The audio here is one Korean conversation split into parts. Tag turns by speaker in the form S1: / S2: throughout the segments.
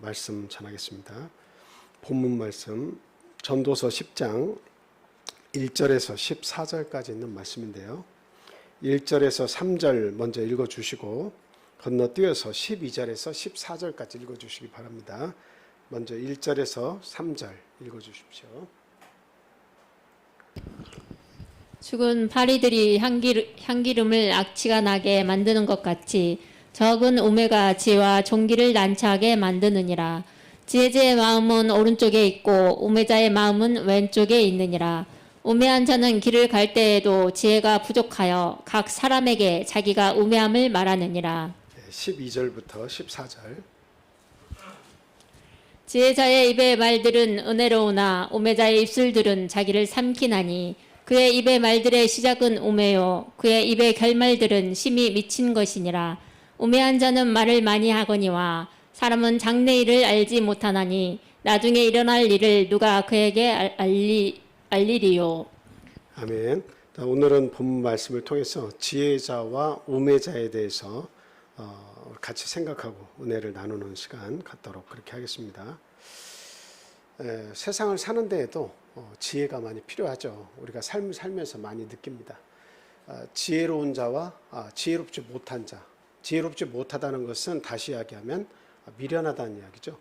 S1: 말씀 전하겠습니다. 본문 말씀 전도서 10장 1절에서 14절까지 있는 말씀인데요. 1절에서 3절 먼저 읽어주시고 건너뛰어서 12절에서 14절까지 읽어주시기 바랍니다. 먼저 1절에서 3절 읽어주십시오.
S2: 죽은 파리들이 향기름을 악취가 나게 만드는 것 같이 적은 우매가 지혜와 종기를 난처하게 만드느니라. 지혜자의 마음은 오른쪽에 있고 우매자의 마음은 왼쪽에 있느니라. 우매한 자는 길을 갈 때에도 지혜가 부족하여 각 사람에게 자기가 우매함을 말하느니라.
S1: 12절부터 14절.
S2: 지혜자의 입의 말들은 은혜로우나 우매자의 입술들은 자기를 삼키나니 그의 입의 말들의 시작은 우매요 그의 입의 결말들은 심히 미친 것이니라. 우매한 자는 말을 많이 하거니와 사람은 장래 일을 알지 못하나니 나중에 일어날 일을 누가 그에게 알리리요.
S1: 아멘. 오늘은 본문 말씀을 통해서 지혜자와 우매자에 대해서 같이 생각하고 은혜를 나누는 시간 갖도록 그렇게 하겠습니다. 세상을 사는 데에도 지혜가 많이 필요하죠. 우리가 삶을 살면서 많이 느낍니다. 지혜로운 자와 지혜롭지 못한 자. 지혜롭지 못하다는 것은 다시 이야기하면 미련하다는 이야기죠.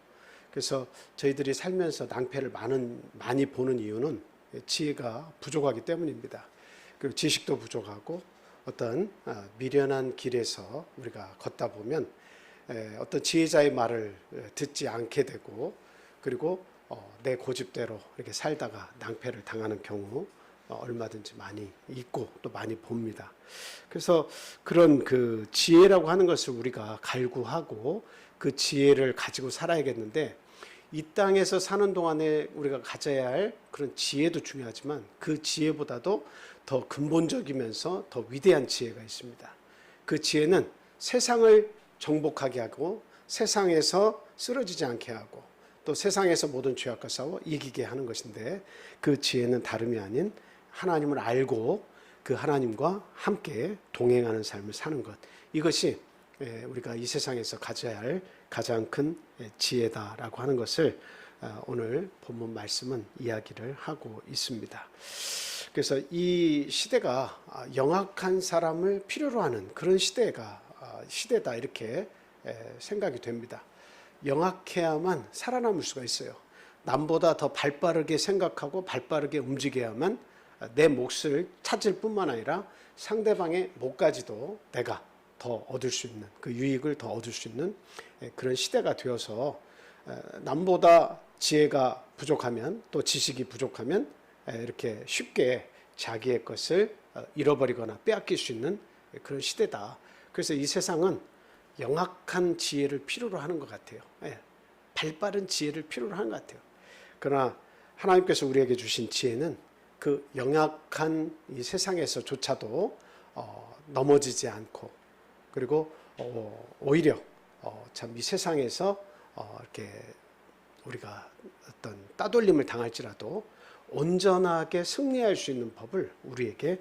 S1: 그래서 저희들이 살면서 낭패를 많이 보는 이유는 지혜가 부족하기 때문입니다. 그리고 지식도 부족하고 어떤 미련한 길에서 우리가 걷다 보면 어떤 지혜자의 말을 듣지 않게 되고 그리고 내 고집대로 이렇게 살다가 낭패를 당하는 경우 얼마든지 많이 있고 또 많이 봅니다. 그래서 그런 그 지혜라고 하는 것을 우리가 갈구하고 그 지혜를 가지고 살아야겠는데 이 땅에서 사는 동안에 우리가 가져야 할 그런 지혜도 중요하지만 그 지혜보다도 더 근본적이면서 더 위대한 지혜가 있습니다. 그 지혜는 세상을 정복하게 하고 세상에서 쓰러지지 않게 하고 또 세상에서 모든 죄악과 싸워 이기게 하는 것인데 그 지혜는 다름이 아닌 하나님을 알고 그 하나님과 함께 동행하는 삶을 사는 것, 이것이 우리가 이 세상에서 가져야 할 가장 큰 지혜다라고 하는 것을 오늘 본문 말씀은 이야기를 하고 있습니다. 그래서 이 시대가 영악한 사람을 필요로 하는 그런 시대다 이렇게 생각이 됩니다. 영악해야만 살아남을 수가 있어요. 남보다 더 발빠르게 생각하고 발빠르게 움직여야만 내 몫을 찾을 뿐만 아니라 상대방의 몫까지도 내가 더 얻을 수 있는 그 유익을 더 얻을 수 있는 그런 시대가 되어서 남보다 지혜가 부족하면 또 지식이 부족하면 이렇게 쉽게 자기의 것을 잃어버리거나 빼앗길 수 있는 그런 시대다. 그래서 이 세상은 영악한 지혜를 필요로 하는 것 같아요. 발빠른 지혜를 필요로 하는 것 같아요. 그러나 하나님께서 우리에게 주신 지혜는 그 영악한 이 세상에서조차도 넘어지지 않고 그리고 오히려 참 이 세상에서 이렇게 우리가 어떤 따돌림을 당할지라도 온전하게 승리할 수 있는 법을 우리에게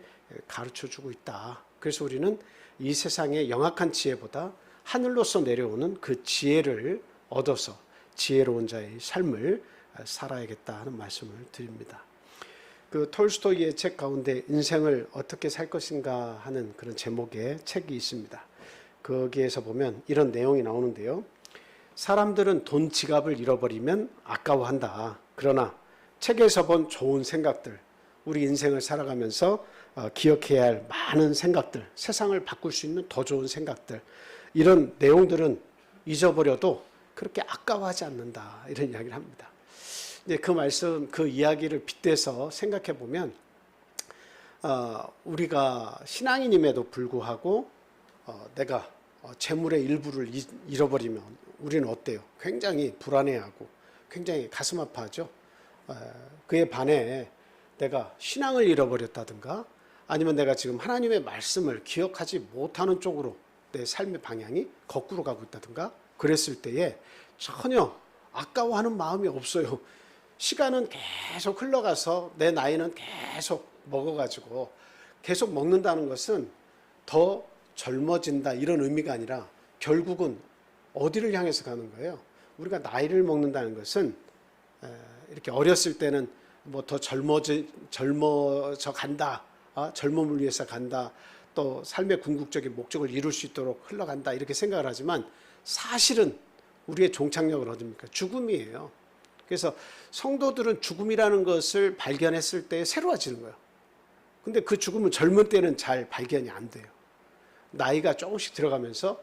S1: 가르쳐주고 있다. 그래서 우리는 이 세상의 영악한 지혜보다 하늘로서 내려오는 그 지혜를 얻어서 지혜로운 자의 삶을 살아야겠다 하는 말씀을 드립니다. 그 톨스토이의 책 가운데 인생을 어떻게 살 것인가 하는 그런 제목의 책이 있습니다. 거기에서 보면 이런 내용이 나오는데요. 사람들은 돈 지갑을 잃어버리면 아까워한다. 그러나 책에서 본 좋은 생각들, 우리 인생을 살아가면서 기억해야 할 많은 생각들, 세상을 바꿀 수 있는 더 좋은 생각들, 이런 내용들은 잊어버려도 그렇게 아까워하지 않는다. 이런 이야기를 합니다. 그 말씀, 그 이야기를 빗대서 생각해 보면 우리가 신앙인임에도 불구하고 내가 재물의 일부를 잃어버리면 우리는 어때요? 굉장히 불안해하고 굉장히 가슴 아파하죠. 그에 반해 내가 신앙을 잃어버렸다든가 아니면 내가 지금 하나님의 말씀을 기억하지 못하는 쪽으로 내 삶의 방향이 거꾸로 가고 있다든가 그랬을 때에 전혀 아까워하는 마음이 없어요. 시간은 계속 흘러가서 내 나이는 계속 먹어가지고 계속 먹는다는 것은 더 젊어진다 이런 의미가 아니라 결국은 어디를 향해서 가는 거예요? 우리가 나이를 먹는다는 것은 이렇게 어렸을 때는 뭐 더 젊어져 간다, 젊음을 위해서 간다, 또 삶의 궁극적인 목적을 이룰 수 있도록 흘러간다 이렇게 생각을 하지만 사실은 우리의 종착역은 어디입니까? 죽음이에요. 그래서 성도들은 죽음이라는 것을 발견했을 때 새로워지는 거예요. 근데 그 죽음은 젊은 때는 잘 발견이 안 돼요. 나이가 조금씩 들어가면서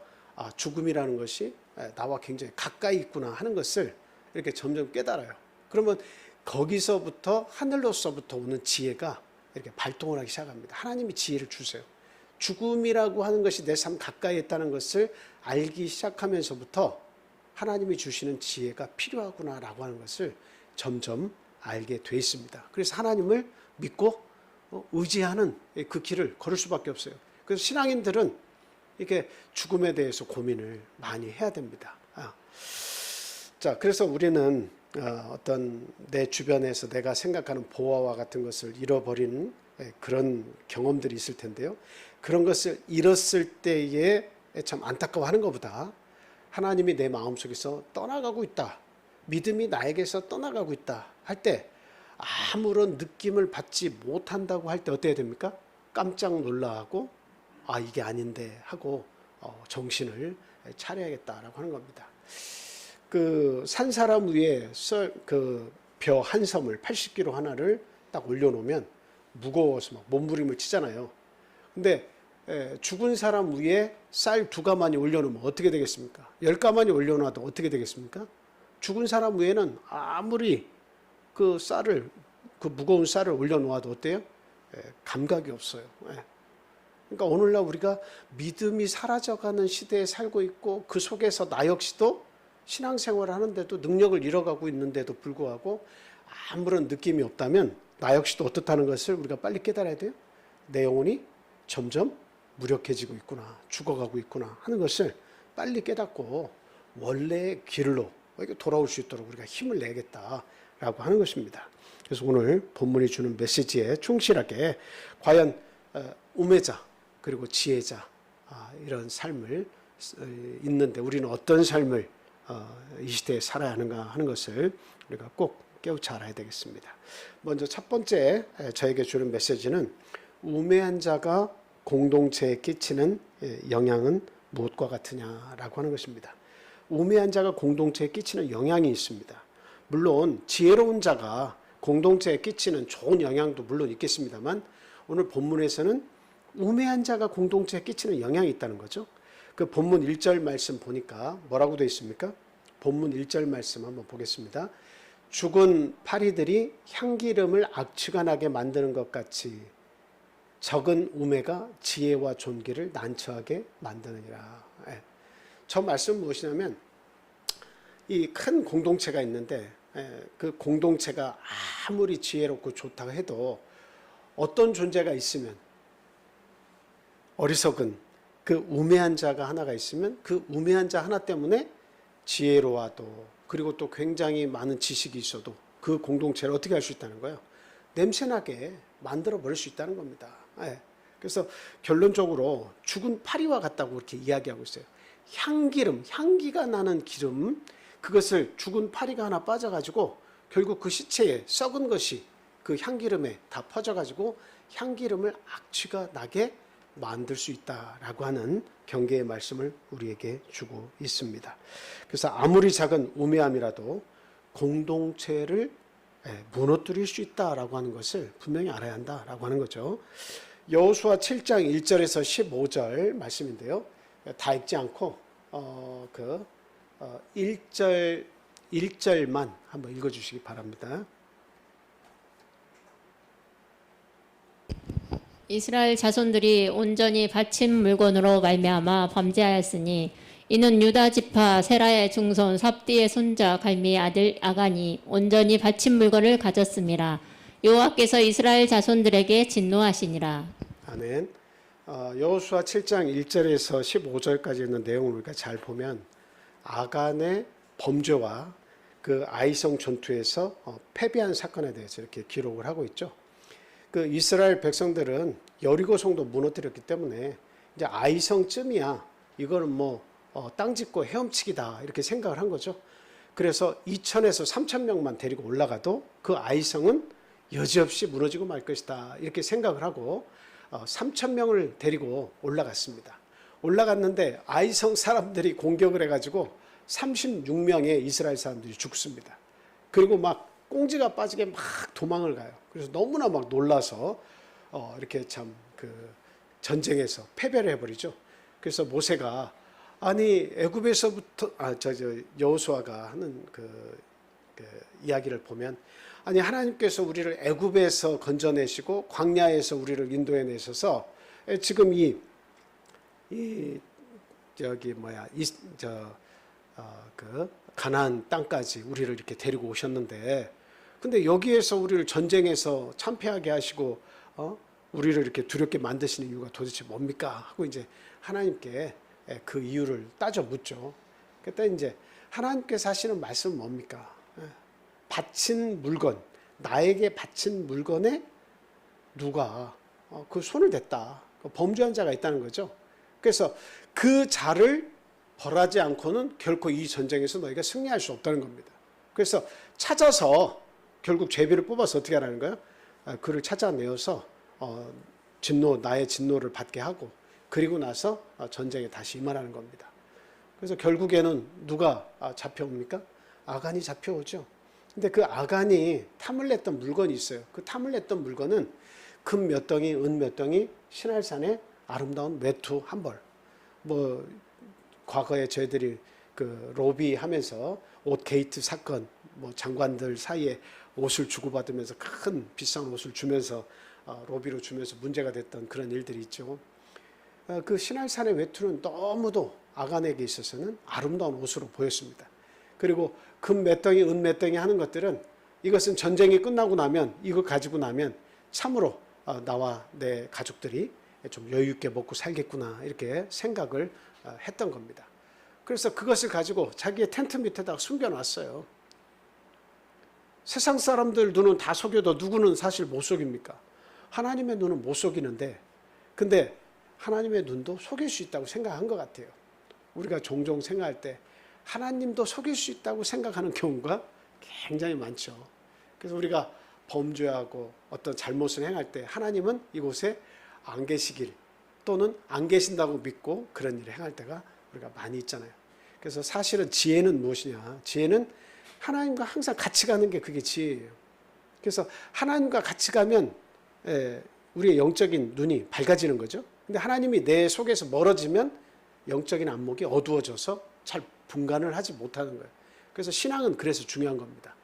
S1: 죽음이라는 것이 나와 굉장히 가까이 있구나 하는 것을 이렇게 점점 깨달아요. 그러면 거기서부터 하늘로서부터 오는 지혜가 이렇게 발동을 하기 시작합니다. 하나님이 지혜를 주세요. 죽음이라고 하는 것이 내 삶 가까이 있다는 것을 알기 시작하면서부터 하나님이 주시는 지혜가 필요하구나라고 하는 것을 점점 알게 돼 있습니다. 그래서 하나님을 믿고 의지하는 그 길을 걸을 수밖에 없어요. 그래서 신앙인들은 이렇게 죽음에 대해서 고민을 많이 해야 됩니다. 자, 그래서 우리는 어떤 내 주변에서 내가 생각하는 보화와 같은 것을 잃어버리는 그런 경험들이 있을 텐데요. 그런 것을 잃었을 때에 참 안타까워하는 것보다 하나님이 내 마음속에서 떠나가고 있다, 믿음이 나에게서 떠나가고 있다 할 때 아무런 느낌을 받지 못한다고 할 때 어때야 됩니까? 깜짝 놀라고 이게 아닌데 하고 정신을 차려야겠다라고 하는 겁니다. 그 산 사람 위에 그 벼 한 섬을 80kg 하나를 딱 올려놓으면 무거워서 막 몸부림을 치잖아요. 근데 죽은 사람 위에 쌀 2가마니 올려놓으면 어떻게 되겠습니까? 10가마니 올려놔도 어떻게 되겠습니까? 죽은 사람 위에는 아무리 그 무거운 쌀을 올려놓아도 어때요? 감각이 없어요. 그러니까 오늘날 우리가 믿음이 사라져가는 시대에 살고 있고 그 속에서 나 역시도 신앙생활을 하는데도 능력을 잃어가고 있는데도 불구하고 아무런 느낌이 없다면 나 역시도 어떻다는 것을 우리가 빨리 깨달아야 돼요. 내 영혼이 점점 무력해지고 있구나, 죽어가고 있구나 하는 것을 빨리 깨닫고 원래의 길로 돌아올 수 있도록 우리가 힘을 내겠다라고 하는 것입니다. 그래서 오늘 본문이 주는 메시지에 충실하게 과연 우매자 그리고 지혜자 이런 삶을 있는데 우리는 어떤 삶을 이 시대에 살아야 하는가 하는 것을 우리가 꼭 깨우쳐 알아야 되겠습니다. 먼저 첫 번째 저에게 주는 메시지는 우매한 자가 공동체에 끼치는 영향은 무엇과 같으냐라고 하는 것입니다. 우매한 자가 공동체에 끼치는 영향이 있습니다. 물론 지혜로운 자가 공동체에 끼치는 좋은 영향도 물론 있겠습니다만 오늘 본문에서는 우매한 자가 공동체에 끼치는 영향이 있다는 거죠. 그 본문 1절 말씀 보니까 뭐라고 되어 있습니까? 본문 1절 말씀 한번 보겠습니다. 죽은 파리들이 향기름을 악취가 나게 만드는 것 같이 적은 우매가 지혜와 존귀를 난처하게 만드느니라. 저 말씀은 무엇이냐면 이 큰 공동체가 있는데 그 공동체가 아무리 지혜롭고 좋다고 해도 어떤 존재가 있으면 어리석은 그 우매한 자가 하나가 있으면 그 우매한 자 하나 때문에 지혜로워도 그리고 또 굉장히 많은 지식이 있어도 그 공동체를 어떻게 할 수 있다는 거예요? 냄새나게 만들어 버릴 수 있다는 겁니다. 그래서 결론적으로 죽은 파리와 같다고 이렇게 이야기하고 있어요. 향기름, 향기가 나는 기름, 그것을 죽은 파리가 하나 빠져가지고 결국 그 시체에 썩은 것이 그 향기름에 다 퍼져가지고 향기름을 악취가 나게 만들 수 있다라고 하는 경계의 말씀을 우리에게 주고 있습니다. 그래서 아무리 작은 우매함이라도 공동체를 무너뜨릴 수 있다라고 하는 것을 분명히 알아야 한다라고 하는 거죠. 여호수아 7장 1절에서 15절 말씀인데요. 다 읽지 않고 1절만 한번 읽어주시기 바랍니다.
S2: 이스라엘 자손들이 온전히 바친 물건으로 말미암아 범죄하였으니 이는 유다 지파 세라의 중손 삽디의 손자 갈미의 아들 아간이 온전히 바친 물건을 가졌음이라. 여호와께서 이스라엘 자손들에게 진노하시니라.
S1: 아멘. 여호수아 7장 1절에서 15절까지 있는 내용을 우리가 잘 보면 아간의 범죄와 그 아이성 전투에서 패배한 사건에 대해서 이렇게 기록을 하고 있죠. 그 이스라엘 백성들은 여리고 성도 무너뜨렸기 때문에 이제 아이성쯤이야 이거는 뭐 땅 짓고 헤엄치기다 이렇게 생각을 한 거죠. 그래서 2,000에서 3,000명만 데리고 올라가도 그 아이성은 여지없이 무너지고 말 것이다 이렇게 생각을 하고 3,000명을 데리고 올라갔습니다. 올라갔는데 아이성 사람들이 공격을 해가지고 36명의 이스라엘 사람들이 죽습니다. 그리고 막 꽁지가 빠지게 막 도망을 가요. 그래서 너무나 막 놀라서 이렇게 참 그 전쟁에서 패배를 해버리죠. 그래서 모세가 아니 애굽에서부터 여호수아가 하는 그 이야기를 보면 아니 하나님께서 우리를 애굽에서 건져내시고 광야에서 우리를 인도해내셔서 지금 그 가나안 땅까지 우리를 이렇게 데리고 오셨는데 근데 여기에서 우리를 전쟁에서 참패하게 하시고 우리를 이렇게 두렵게 만드시는 이유가 도대체 뭡니까? 하고 이제 하나님께 그 이유를 따져 묻죠. 그때 이제 하나님께서 하시는 말씀은 뭡니까? 바친 물건, 나에게 바친 물건에 누가 그 손을 댔다. 범죄한 자가 있다는 거죠. 그래서 그 자를 벌하지 않고는 결코 이 전쟁에서 너희가 승리할 수 없다는 겁니다. 그래서 찾아서 결국 제비를 뽑아서 어떻게 하라는 거예요? 그를 찾아내어서 나의 진노를 받게 하고 그리고 나서 전쟁에 다시 임하라는 겁니다. 그래서 결국에는 누가 잡혀옵니까? 아간이 잡혀오죠. 근데 그 아간이 탐을 냈던 물건이 있어요. 그 탐을 냈던 물건은 금 몇 덩이, 은 몇 덩이, 신할산의 아름다운 외투 한 벌. 과거에 저희들이 그 로비 하면서 옷 게이트 사건, 장관들 사이에 옷을 주고받으면서 큰 비싼 옷을 주면서 로비로 주면서 문제가 됐던 그런 일들이 있죠. 그 신할산의 외투는 너무도 아간에게 있어서는 아름다운 옷으로 보였습니다. 그리고 금 몇 덩이, 은 몇 덩이 하는 것들은 이것은 전쟁이 끝나고 나면 이거 가지고 나면 참으로 나와 내 가족들이 좀 여유 있게 먹고 살겠구나 이렇게 생각을 했던 겁니다. 그래서 그것을 가지고 자기의 텐트 밑에다가 숨겨놨어요. 세상 사람들 눈은 다 속여도 누구는 사실 못 속입니까? 하나님의 눈은 못 속이는데 근데 하나님의 눈도 속일 수 있다고 생각한 것 같아요. 우리가 종종 생각할 때 하나님도 속일 수 있다고 생각하는 경우가 굉장히 많죠. 그래서 우리가 범죄하고 어떤 잘못을 행할 때 하나님은 이곳에 안 계시길 또는 안 계신다고 믿고 그런 일을 행할 때가 우리가 많이 있잖아요. 그래서 사실은 지혜는 무엇이냐? 지혜는 하나님과 항상 같이 가는 게 그게 지혜예요. 그래서 하나님과 같이 가면 우리의 영적인 눈이 밝아지는 거죠. 근데 하나님이 내 속에서 멀어지면 영적인 안목이 어두워져서 잘 분간을 하지 못하는 거예요. 그래서 신앙은 그래서 중요한 겁니다.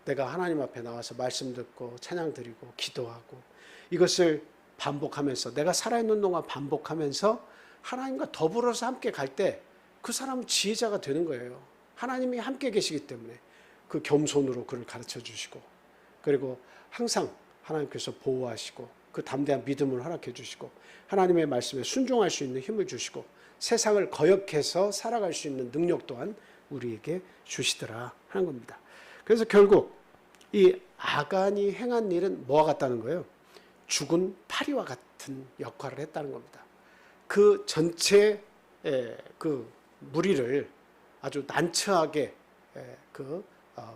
S1: 내가 하나님 앞에 나와서 말씀 듣고 찬양 드리고 기도하고 이것을 반복하면서 내가 살아있는 동안 반복하면서 하나님과 더불어서 함께 갈 때 그 사람은 지혜자가 되는 거예요. 하나님이 함께 계시기 때문에 그 겸손으로 그를 가르쳐 주시고 그리고 항상 하나님께서 보호하시고 그 담대한 믿음을 허락해 주시고 하나님의 말씀에 순종할 수 있는 힘을 주시고 세상을 거역해서 살아갈 수 있는 능력 또한 우리에게 주시더라 하는 겁니다. 그래서 결국 이 아간이 행한 일은 뭐와 같다는 거예요? 죽은 파리와 같은 역할을 했다는 겁니다. 그 전체 그 무리를 아주 난처하게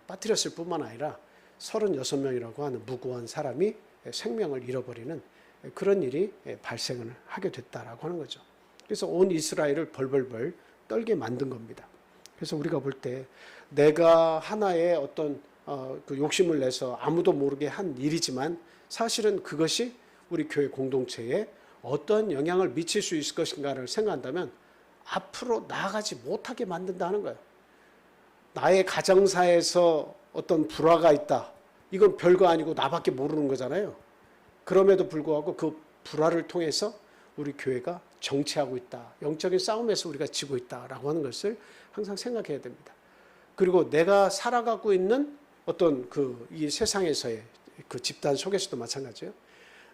S1: 빠뜨렸을 뿐만 아니라 36명이라고 하는 무고한 사람이 생명을 잃어버리는 그런 일이 발생을 하게 됐다라고 하는 거죠. 그래서 온 이스라엘을 벌벌벌 떨게 만든 겁니다. 그래서 우리가 볼 때 내가 하나의 어떤 그 욕심을 내서 아무도 모르게 한 일이지만 사실은 그것이 우리 교회 공동체에 어떤 영향을 미칠 수 있을 것인가를 생각한다면 앞으로 나아가지 못하게 만든다는 거예요. 나의 가정사에서 어떤 불화가 있다. 이건 별거 아니고 나밖에 모르는 거잖아요. 그럼에도 불구하고 그 불화를 통해서 우리 교회가 정체하고 있다. 영적인 싸움에서 우리가 지고 있다라고 하는 것을 항상 생각해야 됩니다. 그리고 내가 살아가고 있는 어떤 이 세상에서의 그 집단 속에서도 마찬가지예요.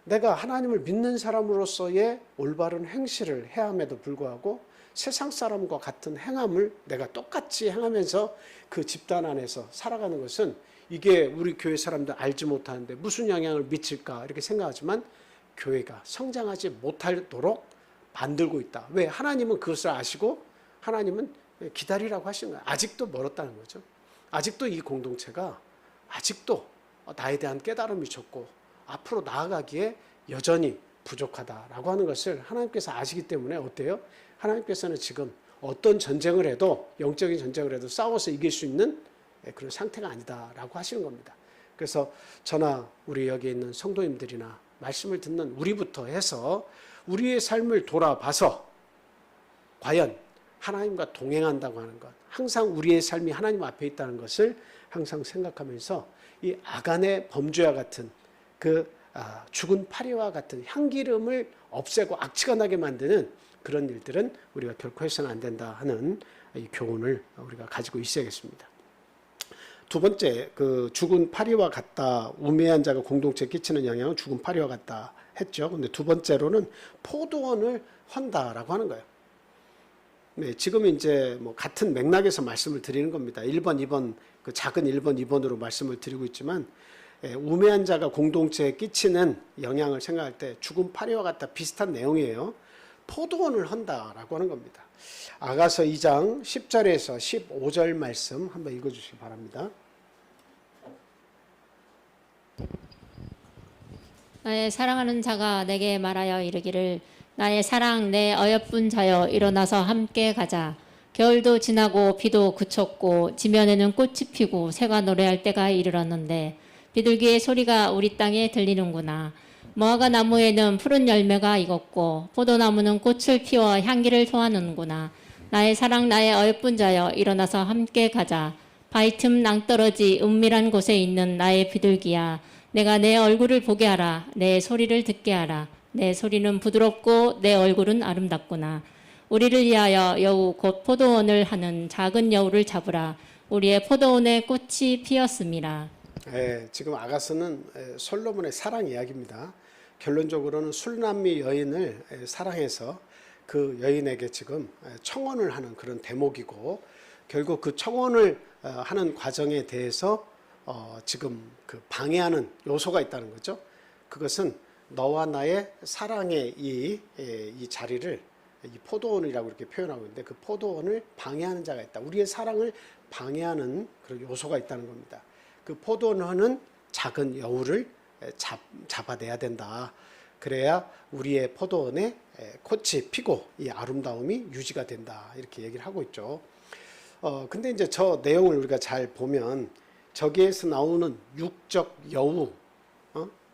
S1: 내가 하나님을 믿는 사람으로서의 올바른 행실을 해야 함에도 불구하고 세상 사람과 같은 행함을 내가 똑같이 행하면서 그 집단 안에서 살아가는 것은 이게 우리 교회 사람들 알지 못하는데 무슨 영향을 미칠까 이렇게 생각하지만 교회가 성장하지 못하도록 만들고 있다. 왜? 하나님은 그것을 아시고 하나님은 기다리라고 하시는 거예요. 아직도 멀었다는 거죠. 아직도 이 공동체가 아직도 나에 대한 깨달음이 적고 앞으로 나아가기에 여전히 부족하다라고 하는 것을 하나님께서 아시기 때문에 어때요? 하나님께서는 지금 어떤 전쟁을 해도, 영적인 전쟁을 해도 싸워서 이길 수 있는 그런 상태가 아니다라고 하시는 겁니다. 그래서 저나 우리 여기 있는 성도님들이나 말씀을 듣는 우리부터 해서 우리의 삶을 돌아봐서 과연 하나님과 동행한다고 하는 것, 항상 우리의 삶이 하나님 앞에 있다는 것을 항상 생각하면서 이 아간의 범죄와 같은 죽은 파리와 같은 향기름을 없애고 악취가 나게 만드는 그런 일들은 우리가 결코 해서는 안 된다 하는 이 교훈을 우리가 가지고 있어야겠습니다. 두 번째, 죽은 파리와 같다. 우매한 자가 공동체에 끼치는 영향은 죽은 파리와 같다 했죠. 근데 두 번째로는 포도원을 헌다라고 하는 거예요. 네, 지금 이제 같은 맥락에서 말씀을 드리는 겁니다. 1번, 2번, 작은 1번, 2번으로 말씀을 드리고 있지만, 우매한 자가 공동체에 끼치는 영향을 생각할 때 죽은 파리와 같다 비슷한 내용이에요. 포도원을 헌다라고 하는 겁니다. 아가서 2장 10절에서 15절 말씀 한번 읽어주시기 바랍니다.
S2: 나의 사랑하는 자가 내게 말하여 이르기를 나의 사랑 내 어여쁜 자여 일어나서 함께 가자. 겨울도 지나고 비도 그쳤고 지면에는 꽃이 피고 새가 노래할 때가 이르렀는데 비둘기의 소리가 우리 땅에 들리는구나. 무화과 나무에는 푸른 열매가 익었고 포도나무는 꽃을 피워 향기를 토하는구나. 나의 사랑 나의 어여쁜 자여 일어나서 함께 가자. 바위 틈 낭떠러지 은밀한 곳에 있는 나의 비둘기야. 내가 내 얼굴을 보게 하라. 내 소리를 듣게 하라. 내 소리는 부드럽고 내 얼굴은 아름답구나. 우리를 위하여 여우 곧 포도원을 하는 작은 여우를 잡으라. 우리의 포도원에 꽃이 피었음이라.
S1: 지금 아가서는 솔로몬의 사랑 이야기입니다. 결론적으로는 술남미 여인을 사랑해서 그 여인에게 지금 청혼을 하는 그런 대목이고, 결국 그 청혼을 하는 과정에 대해서 지금 방해하는 요소가 있다는 거죠. 그것은 너와 나의 사랑의 이 자리를 이 포도원이라고 이렇게 표현하고 있는데, 그 포도원을 방해하는 자가 있다. 우리의 사랑을 방해하는 그런 요소가 있다는 겁니다. 그 포도원은 작은 여우를 잡아내야 된다. 그래야 우리의 포도원에 꽃이 피고 이 아름다움이 유지가 된다. 이렇게 얘기를 하고 있죠. 근데 이제 저 내용을 우리가 잘 보면 저기에서 나오는 육적 여우,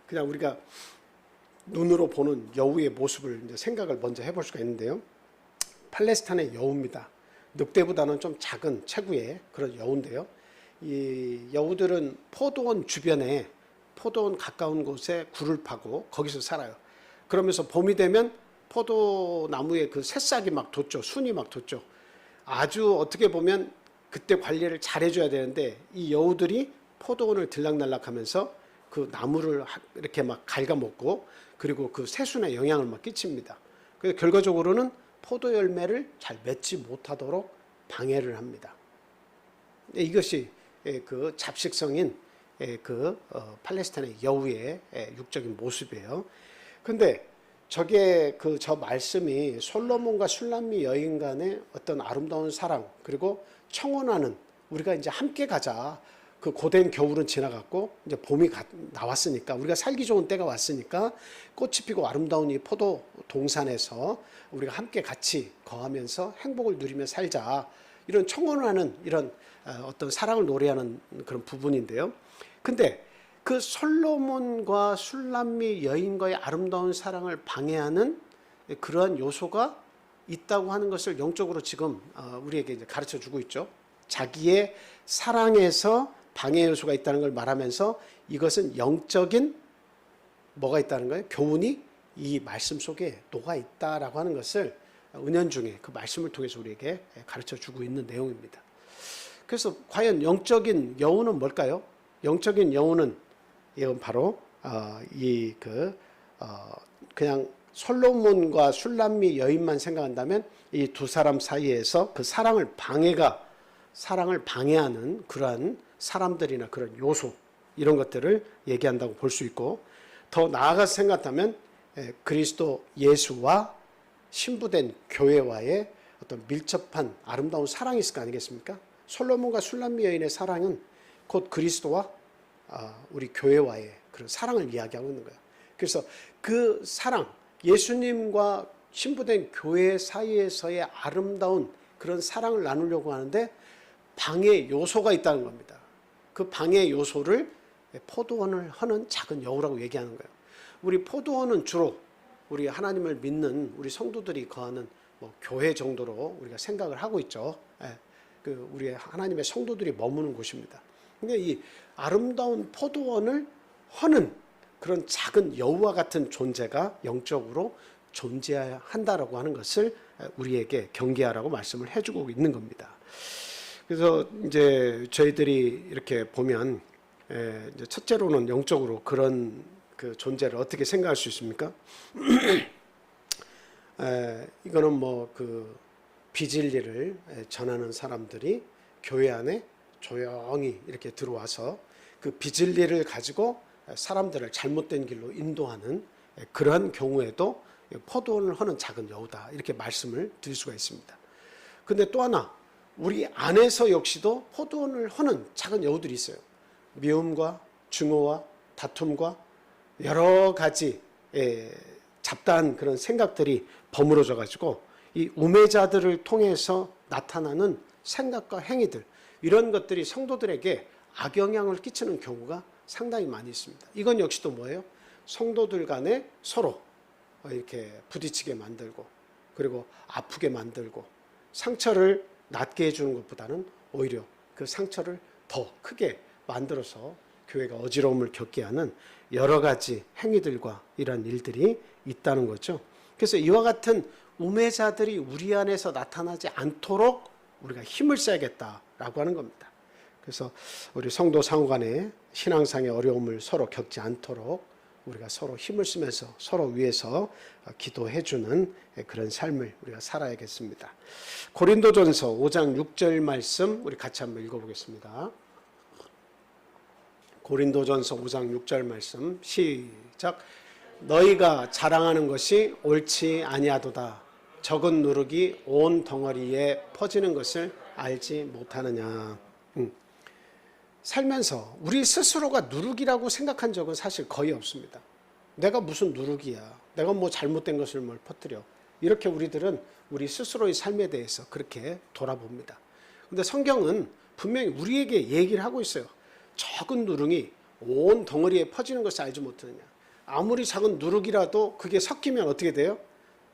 S1: 그냥 우리가 눈으로 보는 여우의 모습을 이제 생각을 먼저 해볼 수가 있는데요. 팔레스타인의 여우입니다. 늑대보다는 좀 작은 체구의 그런 여우인데요. 이 여우들은 포도원 주변에, 포도원 가까운 곳에 굴을 파고 거기서 살아요. 그러면서 봄이 되면 포도나무에 그 새싹이 막 돋죠. 순이 막 돋죠. 아주 어떻게 보면 그때 관리를 잘 해줘야 되는데, 이 여우들이 포도원을 들락날락하면서 그 나무를 이렇게 막 갉아먹고, 그리고 그 새순에 영향을 막 끼칩니다. 그래서 결과적으로는 포도 열매를 잘 맺지 못하도록 방해를 합니다. 이것이 그 잡식성인 팔레스타인의 여우의 육적인 모습이에요. 근데 저게 저 말씀이 솔로몬과 술람미 여인 간의 어떤 아름다운 사랑, 그리고 청혼하는, 우리가 이제 함께 가자. 그 고된 겨울은 지나갔고 이제 봄이 나왔으니까, 우리가 살기 좋은 때가 왔으니까 꽃이 피고 아름다운 이 포도 동산에서 우리가 함께 같이 거하면서 행복을 누리며 살자. 이런 청혼을 하는, 이런 어떤 사랑을 노래하는 그런 부분인데요. 근데 그 솔로몬과 술람미 여인과의 아름다운 사랑을 방해하는 그러한 요소가 있다고 하는 것을 영적으로 지금 우리에게 이제 가르쳐 주고 있죠. 자기의 사랑에서 방해 요소가 있다는 걸 말하면서 이것은 영적인 뭐가 있다는 거예요? 교훈이 이 말씀 속에 녹아 있다라고 하는 것을 은연중에 그 말씀을 통해서 우리에게 가르쳐 주고 있는 내용입니다. 그래서 과연 영적인 여우는 뭘까요? 영적인 여우는 이건 바로 그냥 솔로몬과 술람미 여인만 생각한다면 이 두 사람 사이에서 그 사랑을 방해하는 그러한 사람들이나 그런 요소, 이런 것들을 얘기한다고 볼 수 있고, 더 나아가서 생각하면 그리스도 예수와 신부된 교회와의 어떤 밀접한 아름다운 사랑이 있을 거 아니겠습니까? 솔로몬과 술람미 여인의 사랑은 곧 그리스도와 우리 교회와의 그런 사랑을 이야기하고 있는 거예요. 그래서 그 사랑, 예수님과 신부된 교회 사이에서의 아름다운 그런 사랑을 나누려고 하는데 방해 요소가 있다는 겁니다. 그 방해 요소를 포도원을 하는 작은 여우라고 얘기하는 거예요. 우리 포도원은 주로 우리 하나님을 믿는 우리 성도들이 거하는 뭐 교회 정도로 우리가 생각을 하고 있죠. 그 우리 하나님의 성도들이 머무는 곳입니다. 근데 이 아름다운 포도원을 허는 그런 작은 여우와 같은 존재가 영적으로 존재한다라고 하는 것을 우리에게 경계하라고 말씀을 해주고 있는 겁니다. 그래서 이제 저희들이 이렇게 보면 이제 첫째로는 영적으로 그런 그 존재를 어떻게 생각할 수 있습니까? 이거는 뭐 그 비진리를 전하는 사람들이 교회 안에 조용히 이렇게 들어와서 그 비진리를 가지고 사람들을 잘못된 길로 인도하는 그러한 경우에도 포도원을 허는 작은 여우다 이렇게 말씀을 드릴 수가 있습니다. 근데 또 하나 우리 안에서 역시도 포도원을 허는 작은 여우들이 있어요. 미움과 증오와 다툼과 여러 가지 잡다한 그런 생각들이 버무러져 가지고 이 우매자들을 통해서 나타나는 생각과 행위들, 이런 것들이 성도들에게 악영향을 끼치는 경우가 상당히 많이 있습니다. 이건 역시도 뭐예요? 성도들 간에 서로 이렇게 부딪히게 만들고, 그리고 아프게 만들고, 상처를 낫게 해주는 것보다는 오히려 그 상처를 더 크게 만들어서 교회가 어지러움을 겪게 하는 여러 가지 행위들과 이런 일들이 있다는 거죠. 그래서 이와 같은 우매자들이 우리 안에서 나타나지 않도록 우리가 힘을 써야겠다라고 하는 겁니다. 그래서 우리 성도 상호간에 신앙상의 어려움을 서로 겪지 않도록 우리가 서로 힘을 쓰면서 서로 위해서 기도해주는 그런 삶을 우리가 살아야겠습니다. 고린도전서 5장 6절 말씀 우리 같이 한번 읽어보겠습니다. 고린도전서 5장 6절 말씀 시작. 너희가 자랑하는 것이 옳지 아니하도다. 적은 누룩이 온 덩어리에 퍼지는 것을 알지 못하느냐. 살면서 우리 스스로가 누룩이라고 생각한 적은 사실 거의 없습니다. 내가 무슨 누룩이야, 내가 뭐 잘못된 것을 뭘 퍼뜨려, 이렇게 우리들은 우리 스스로의 삶에 대해서 그렇게 돌아봅니다. 근데 성경은 분명히 우리에게 얘기를 하고 있어요. 적은 누룩이 온 덩어리에 퍼지는 것을 알지 못하느냐. 아무리 작은 누룩이라도 그게 섞이면 어떻게 돼요?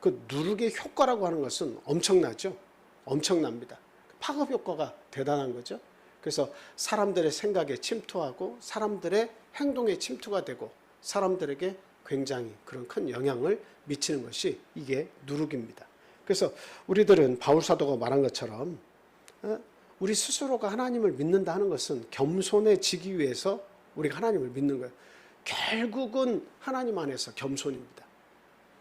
S1: 그 누룩의 효과라고 하는 것은 엄청나죠. 엄청납니다. 파급 효과가 대단한 거죠. 그래서 사람들의 생각에 침투하고 사람들의 행동에 침투가 되고 사람들에게 굉장히 그런 큰 영향을 미치는 것이 이게 누룩입니다. 그래서 우리들은 바울 사도가 말한 것처럼 우리 스스로가 하나님을 믿는다 하는 것은 겸손해지기 위해서 우리가 하나님을 믿는 거예요. 결국은 하나님 안에서 겸손입니다.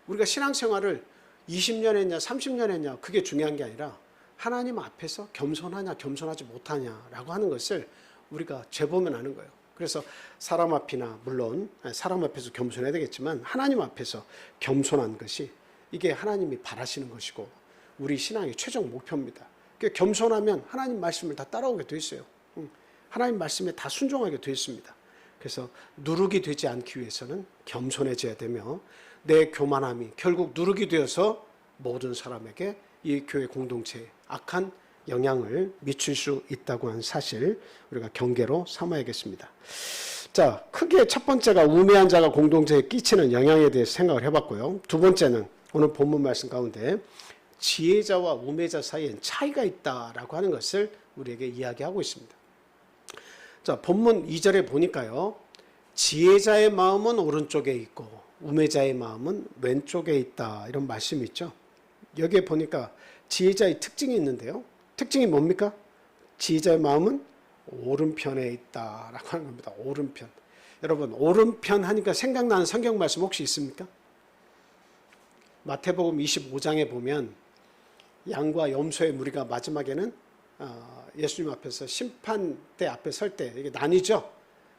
S1: 우리가 신앙생활을 20년 했냐 30년 했냐 그게 중요한 게 아니라 하나님 앞에서 겸손하냐 겸손하지 못하냐라고 하는 것을 우리가 재보면 아는 거예요. 그래서 사람 앞이나 물론 사람 앞에서 겸손해야 되겠지만 하나님 앞에서 겸손한 것이 이게 하나님이 바라시는 것이고 우리 신앙의 최종 목표입니다. 겸손하면 하나님 말씀을 다 따라오게 돼 있어요. 하나님 말씀에 다 순종하게 돼 있습니다. 그래서 누룩이 되지 않기 위해서는 겸손해져야 되며 내 교만함이 결국 누룩이 되어서 모든 사람에게 이 교회 공동체에 악한 영향을 미칠 수 있다고 하는 사실 우리가 경계로 삼아야겠습니다. 자, 크게 첫 번째가 우매한 자가 공동체에 끼치는 영향에 대해서 생각을 해봤고요. 두 번째는 오늘 본문 말씀 가운데 지혜자와 우매자 사이엔 차이가 있다라고 하는 것을 우리에게 이야기하고 있습니다. 자, 본문 2절에 보니까요. 지혜자의 마음은 오른쪽에 있고 우매자의 마음은 왼쪽에 있다. 이런 말씀이 있죠. 여기에 보니까 지혜자의 특징이 있는데요. 특징이 뭡니까? 지혜자의 마음은 오른편에 있다라고 하는 겁니다. 오른편. 여러분, 오른편 하니까 생각나는 성경 말씀 혹시 있습니까? 마태복음 25장에 보면 양과 염소의 무리가 마지막에는 예수님 앞에서 심판대 앞에 설 때 이게 나뉘죠.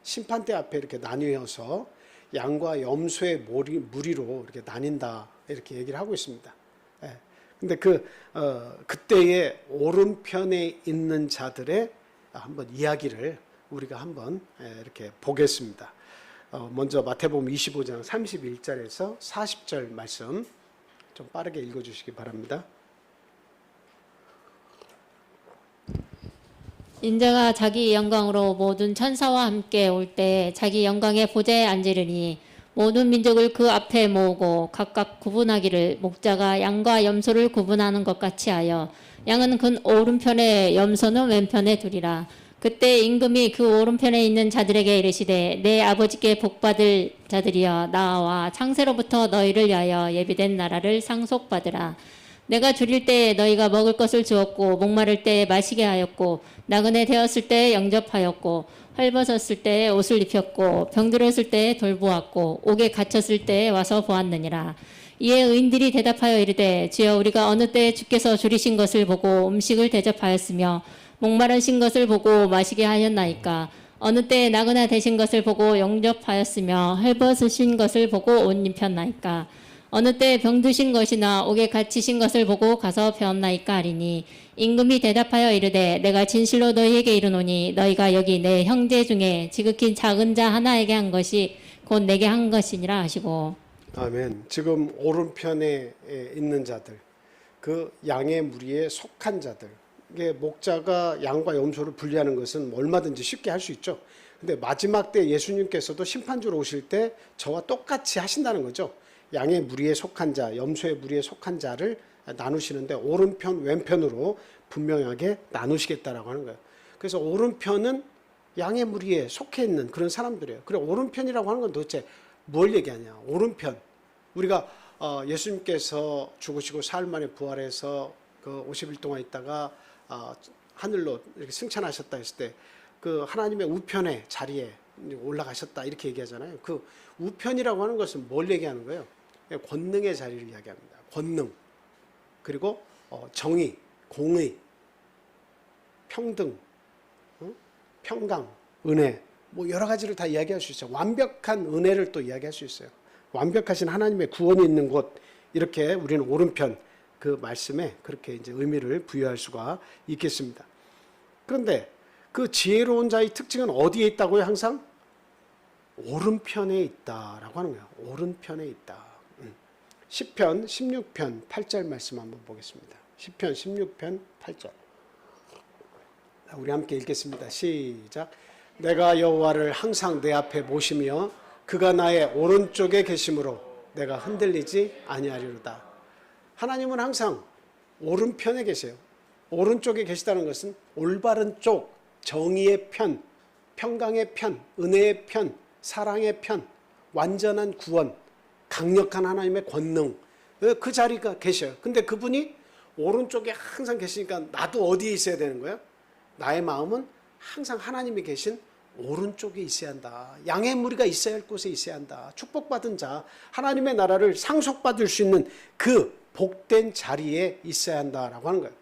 S1: 심판대 앞에 이렇게 나뉘어서 양과 염소의 무리로 이렇게 나뉜다 이렇게 얘기를 하고 있습니다. 근데 그때의 오른편에 있는 자들의 한번 이야기를 우리가 한번 이렇게 보겠습니다. 먼저 마태복음 25장 31절에서 40절 말씀 좀 빠르게 읽어주시기 바랍니다.
S2: 인자가 자기 영광으로 모든 천사와 함께 올 때 자기 영광의 보좌에 앉으리니 모든 민족을 그 앞에 모으고 각각 구분하기를 목자가 양과 염소를 구분하는 것 같이 하여 양은 그 오른편에 염소는 왼편에 두리라. 그때 임금이 그 오른편에 있는 자들에게 이르시되 내 아버지께 복받을 자들이여 나와 창세로부터 너희를 위하여 예비된 나라를 상속받으라. 내가 줄일 때에 너희가 먹을 것을 주었고 목마를 때에 마시게 하였고 나그네 되었을 때에 영접하였고 헐벗었을 때에 옷을 입혔고 병들었을 때에 돌보았고 옥에 갇혔을 때에 와서 보았느니라. 이에 의인들이 대답하여 이르되 주여 우리가 어느 때에 주께서 줄이신 것을 보고 음식을 대접하였으며 목마르신 것을 보고 마시게 하였나이까. 어느 때에 나그네 되신 것을 보고 영접하였으며 헐벗으신 것을 보고 옷 입혔나이까. 어느 때 병드신 것이나 옥에 갇히신 것을 보고 가서 배웠나이까 하리니 임금이 대답하여 이르되 내가 진실로 너희에게 이르노니 너희가 여기 내 형제 중에 지극히 작은 자 하나에게 한 것이 곧 내게 한 것이니라 하시고.
S1: 아멘. 지금 오른편에 있는 자들, 그 양의 무리에 속한 자들, 이게 목자가 양과 염소를 분리하는 것은 얼마든지 쉽게 할 수 있죠. 근데 마지막 때 예수님께서도 심판주로 오실 때 저와 똑같이 하신다는 거죠. 양의 무리에 속한 자, 염소의 무리에 속한 자를 나누시는데 오른편, 왼편으로 분명하게 나누시겠다라고 하는 거예요. 그래서 오른편은 양의 무리에 속해 있는 그런 사람들이에요. 그리고 오른편이라고 하는 건 도대체 뭘 얘기하냐? 오른편. 우리가 예수님께서 죽으시고 사흘 만에 부활해서 그 50일 동안 있다가 하늘로 이렇게 승천하셨다 했을 때 그 하나님의 우편의 자리에 올라가셨다 이렇게 얘기하잖아요. 그 우편이라고 하는 것은 뭘 얘기하는 거예요? 권능의 자리를 이야기합니다. 권능, 그리고 정의, 공의, 평등, 평강, 은혜, 뭐 여러 가지를 다 이야기할 수 있어요. 완벽한 은혜를 또 이야기할 수 있어요. 완벽하신 하나님의 구원이 있는 곳, 이렇게 우리는 오른편 그 말씀에 그렇게 이제 의미를 부여할 수가 있겠습니다. 그런데 그 지혜로운 자의 특징은 어디에 있다고요? 항상 오른편에 있다라고 하는 거예요. 오른편에 있다. 시편 16편 8절 말씀 한번 보겠습니다. 시편 16편 8절. 우리 함께 읽겠습니다. 시작. 내가 여호와를 항상 내 앞에 모시며 그가 나의 오른쪽에 계심으로 내가 흔들리지 아니하리로다. 하나님은 항상 오른편에 계세요. 오른쪽에 계시다는 것은 올바른 쪽, 정의의 편, 평강의 편, 은혜의 편, 사랑의 편, 완전한 구원, 강력한 하나님의 권능, 그 자리가 계셔요. 근데 그분이 오른쪽에 항상 계시니까 나도 어디에 있어야 되는 거예요? 나의 마음은 항상 하나님이 계신 오른쪽에 있어야 한다. 양의 무리가 있어야 할 곳에 있어야 한다. 축복받은 자, 하나님의 나라를 상속받을 수 있는 그 복된 자리에 있어야 한다라고 하는 거예요.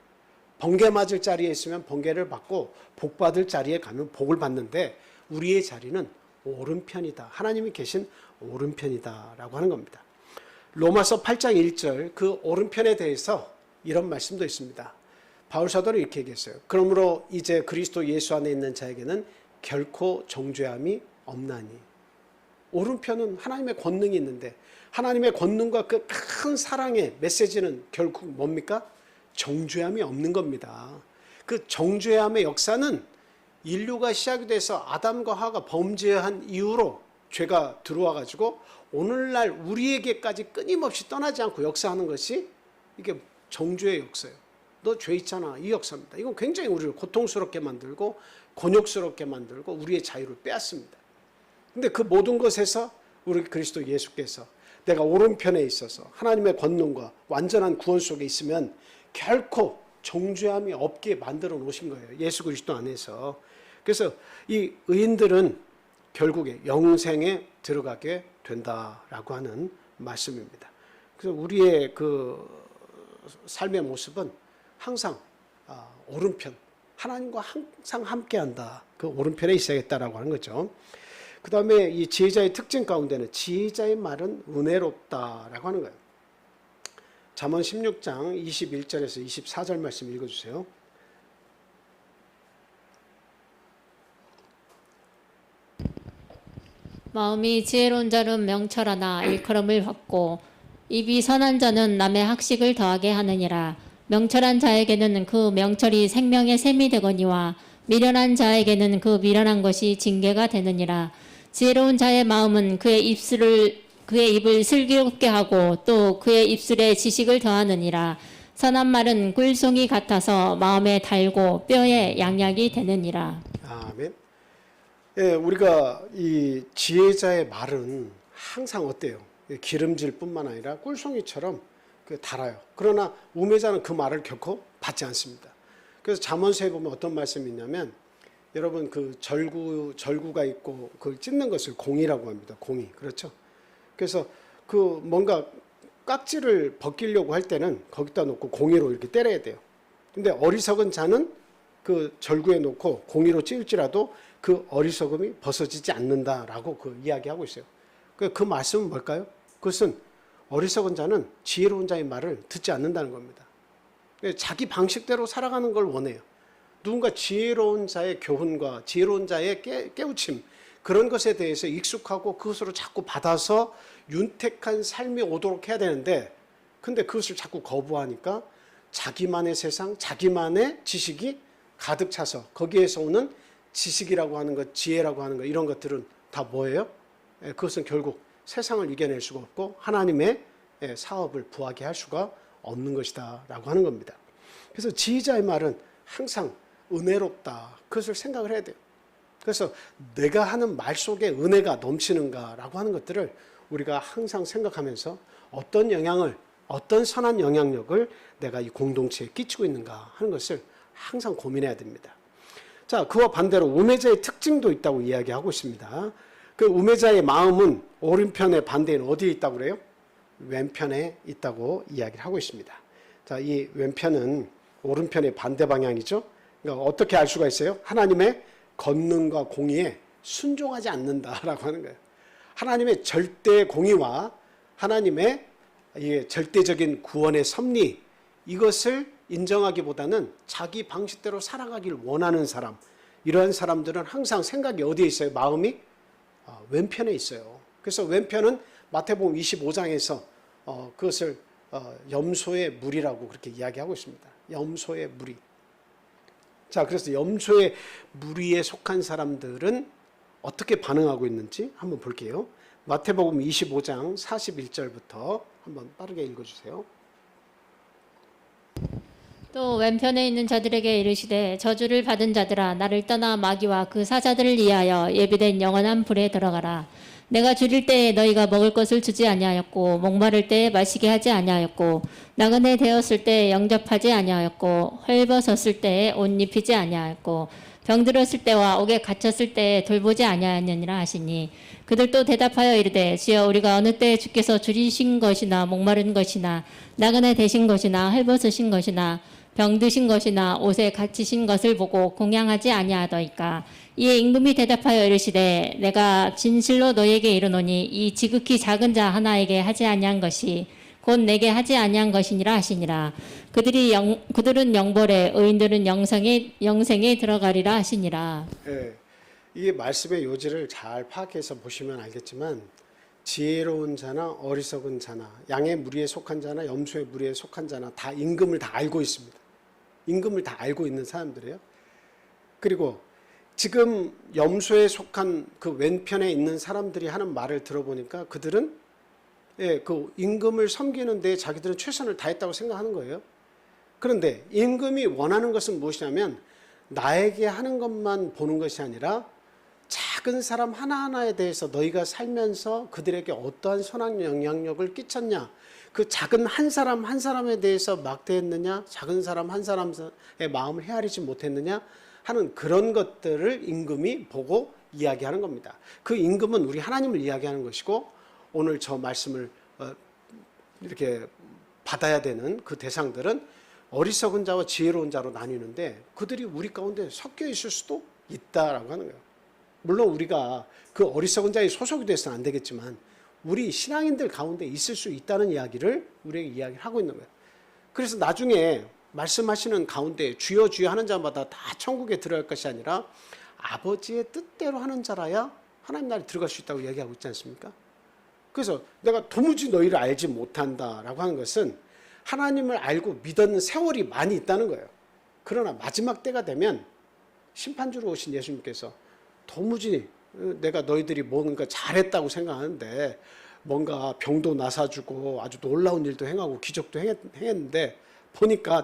S1: 번개 맞을 자리에 있으면 번개를 받고 복 받을 자리에 가면 복을 받는데 우리의 자리는 오른편이다. 하나님이 계신 오른편이다라고 하는 겁니다. 로마서 8장 1절 그 오른편에 대해서 이런 말씀도 있습니다. 바울 사도는 이렇게 얘기했어요. 그러므로 이제 그리스도 예수 안에 있는 자에게는 결코 정죄함이 없나니. 오른편은 하나님의 권능이 있는데 하나님의 권능과 그 큰 사랑의 메시지는 결국 뭡니까? 정죄함이 없는 겁니다. 그 정죄함의 역사는 인류가 시작이 돼서 아담과 하와가 범죄한 이후로 죄가 들어와 가지고 오늘날 우리에게까지 끊임없이 떠나지 않고 역사하는 것이 이게 정죄의 역사예요. 너 죄 있잖아. 이 역사입니다. 이건 굉장히 우리를 고통스럽게 만들고 곤욕스럽게 만들고 우리의 자유를 빼앗습니다. 근데 그 모든 것에서 우리 그리스도 예수께서 내가 오른편에 있어서 하나님의 권능과 완전한 구원 속에 있으면 결코 정죄함이 없게 만들어 놓으신 거예요. 예수 그리스도 안에서. 그래서 이 의인들은 결국에 영생에 들어가게 된다라고 하는 말씀입니다. 그래서 우리의 그 삶의 모습은 항상 오른편, 하나님과 항상 함께한다. 그 오른편에 있어야겠다라고 하는 거죠. 그 다음에 이 지혜자의 특징 가운데는 지혜자의 말은 은혜롭다라고 하는 거예요. 잠언 16장 21절에서 24절 말씀 읽어주세요.
S2: 마음이 지혜로운 자는 명철하나 일컬음을 받고 입이 선한 자는 남의 학식을 더하게 하느니라. 명철한 자에게는 그 명철이 생명의 샘이 되거니와 미련한 자에게는 그 미련한 것이 징계가 되느니라. 지혜로운 자의 마음은 그의 입을 슬기롭게 하고 또 그의 입술에 지식을 더하느니라. 선한 말은 꿀송이 같아서 마음에 달고 뼈에 양약이 되느니라.
S1: 아멘. 예, 우리가 이 지혜자의 말은 항상 어때요? 기름질 뿐만 아니라 꿀송이처럼 달아요. 그러나 우매자는 그 말을 결코 받지 않습니다. 그래서 잠언서에 보면 어떤 말씀이 있냐면, 여러분 그 절구가 있고 그걸 찢는 것을 공이라고 합니다. 공이. 그렇죠? 그래서 그 뭔가 깍지를 벗기려고 할 때는 거기다 놓고 공이로 이렇게 때려야 돼요. 근데 어리석은 자는 그 절구에 놓고 공이로 찌을지라도 그 어리석음이 벗어지지 않는다라고 그 이야기하고 있어요. 그 말씀은 뭘까요? 그것은 어리석은 자는 지혜로운 자의 말을 듣지 않는다는 겁니다. 자기 방식대로 살아가는 걸 원해요. 누군가 지혜로운 자의 교훈과 지혜로운 자의 깨우침, 그런 것에 대해서 익숙하고 그것으로 자꾸 받아서 윤택한 삶이 오도록 해야 되는데, 근데 그것을 자꾸 거부하니까 자기만의 세상, 자기만의 지식이 가득 차서 거기에서 오는 지식이라고 하는 것, 지혜라고 하는 것, 이런 것들은 다 뭐예요? 그것은 결국 세상을 이겨낼 수가 없고 하나님의 사업을 부하게 할 수가 없는 것이다 라고 하는 겁니다. 그래서 지혜자의 말은 항상 은혜롭다, 그것을 생각을 해야 돼요. 그래서 내가 하는 말 속에 은혜가 넘치는가라고 하는 것들을 우리가 항상 생각하면서 어떤 영향을, 어떤 선한 영향력을 내가 이 공동체에 끼치고 있는가 하는 것을 항상 고민해야 됩니다. 자, 그와 반대로 우매자의 특징도 있다고 이야기하고 있습니다. 그 우매자의 마음은 오른편의 반대인 어디에 있다고 그래요? 왼편에 있다고 이야기를 하고 있습니다. 자, 이 왼편은 오른편의 반대 방향이죠. 그러니까 어떻게 알 수가 있어요? 하나님의 권능과 공의에 순종하지 않는다라고 하는 거예요. 하나님의 절대 공의와 하나님의 절대적인 구원의 섭리, 이것을 인정하기보다는 자기 방식대로 살아가길 원하는 사람, 이러한 사람들은 항상 생각이 어디에 있어요? 마음이 왼편에 있어요. 그래서 왼편은 마태복음 25장에서 그것을 염소의 무리라고 그렇게 이야기하고 있습니다. 염소의 무리. 자, 그래서 염소의 무리에 속한 사람들은 어떻게 반응하고 있는지 한번 볼게요. 마태복음 25장 41절부터 한번 빠르게 읽어주세요.
S2: 또 왼편에 있는 자들에게 이르시되 저주를 받은 자들아 나를 떠나 마귀와 그 사자들을 위하여 예비된 영원한 불에 들어가라. 내가 줄일 때에 너희가 먹을 것을 주지 아니하였고 목마를 때에 마시게 하지 아니하였고 나그네 되었을 때에 영접하지 아니하였고 헐벗었을 때에 옷 입히지 아니하였고 병들었을 때와 옥에 갇혔을 때에 돌보지 아니하였느니라 하시니 그들도 대답하여 이르되 주여 우리가 어느 때에 주께서 줄이신 것이나 목마른 것이나 나그네 되신 것이나 헐벗으신 것이나 병드신 것이나 옷에 갇히신 것을 보고 공양하지 아니하더이까. 이에 임금이 대답하여 이르시되 내가 진실로 너희에게 이르노니 이 지극히 작은 자 하나에게 하지 아니한 것이 곧 내게 하지 아니한 것이니라 하시니라. 그들은 영벌에 의인들은 영생에 들어가리라 하시니라.
S1: 네, 이 말씀의 요지를 잘 파악해서 보시면 알겠지만 지혜로운 자나 어리석은 자나 양의 무리에 속한 자나 염소의 무리에 속한 자나 다 임금을 다 알고 있습니다. 임금을 다 알고 있는 사람들이에요. 그리고 지금 염소에 속한 그 왼편에 있는 사람들이 하는 말을 들어보니까 그들은 그 임금을 섬기는 데 자기들은 최선을 다했다고 생각하는 거예요. 그런데 임금이 원하는 것은 무엇이냐면 나에게 하는 것만 보는 것이 아니라 작은 사람 하나하나에 대해서 너희가 살면서 그들에게 어떠한 선한 영향력을 끼쳤냐, 그 작은 한 사람 한 사람에 대해서 막대했느냐, 작은 사람 한 사람의 마음을 헤아리지 못했느냐 하는 그런 것들을 임금이 보고 이야기하는 겁니다. 그 임금은 우리 하나님을 이야기하는 것이고 오늘 저 말씀을 이렇게 받아야 되는 그 대상들은 어리석은 자와 지혜로운 자로 나뉘는데 그들이 우리 가운데 섞여 있을 수도 있다라고 하는 거예요. 물론 우리가 그 어리석은 자의 소속이 돼서는 안 되겠지만 우리 신앙인들 가운데 있을 수 있다는 이야기를 우리에게 이야기를 하고 있는 거예요. 그래서 나중에 말씀하시는 가운데 주여 주여 하는 자마다 다 천국에 들어갈 것이 아니라 아버지의 뜻대로 하는 자라야 하나님 나라에 들어갈 수 있다고 얘기하고 있지 않습니까? 그래서 내가 도무지 너희를 알지 못한다라고 하는 것은 하나님을 알고 믿었는 세월이 많이 있다는 거예요. 그러나 마지막 때가 되면 심판주로 오신 예수님께서 도무지 내가 너희들이 뭔가 잘했다고 생각하는데 뭔가 병도 나사주고 아주 놀라운 일도 행하고 기적도 행했는데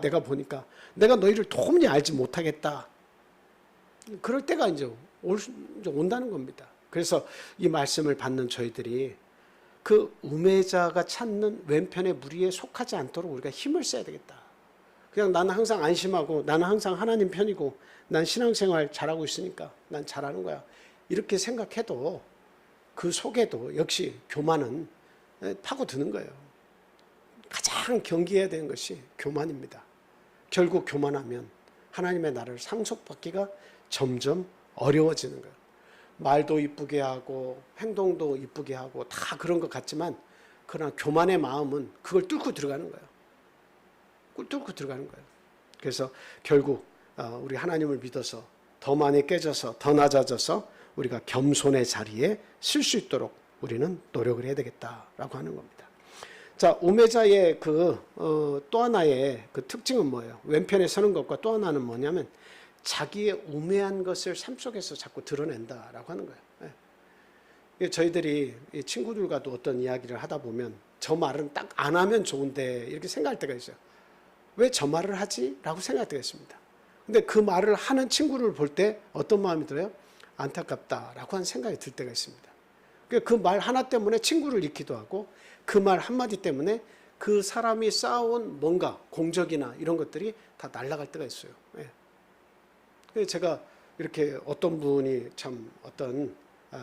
S1: 내가 보니까 내가 너희를 도무지 알지 못하겠다. 그럴 때가 이제 온다는 겁니다. 그래서 이 말씀을 받는 저희들이 그 우매자가 찾는 왼편의 무리에 속하지 않도록 우리가 힘을 써야 되겠다. 그냥 나는 항상 안심하고 나는 항상 하나님 편이고 난 신앙생활 잘하고 있으니까 난 잘하는 거야. 이렇게 생각해도 그 속에도 역시 교만은 파고드는 거예요. 가장 경계해야 되는 것이 교만입니다. 결국 교만하면 하나님의 나라를 상속받기가 점점 어려워지는 거예요. 말도 이쁘게 하고 행동도 이쁘게 하고 다 그런 것 같지만 그러나 교만의 마음은 그걸 뚫고 들어가는 거예요. 뚫고 들어가는 거예요. 그래서 결국 우리 하나님을 믿어서 더 많이 깨져서 더 낮아져서 우리가 겸손의 자리에 쓸 수 있도록 우리는 노력을 해야 되겠다라고 하는 겁니다. 자, 우매자의 또 하나의 그 특징은 뭐예요? 왼편에 서는 것과 또 하나는 뭐냐면 자기의 우매한 것을 삶 속에서 자꾸 드러낸다라고 하는 거예요. 예. 저희들이 친구들과도 어떤 이야기를 하다 보면 저 말은 딱 안 하면 좋은데 이렇게 생각할 때가 있어요. 왜 저 말을 하지? 라고 생각할 때가 있습니다. 근데 그 말을 하는 친구를 볼 때 어떤 마음이 들어요? 안타깝다라고 하는 생각이 들 때가 있습니다. 그 말 하나 때문에 친구를 잃기도 하고 그 말 한마디 때문에 그 사람이 쌓아온 뭔가 공적이나 이런 것들이 다 날아갈 때가 있어요. 예. 그래서 제가 이렇게 어떤 분이 참 어떤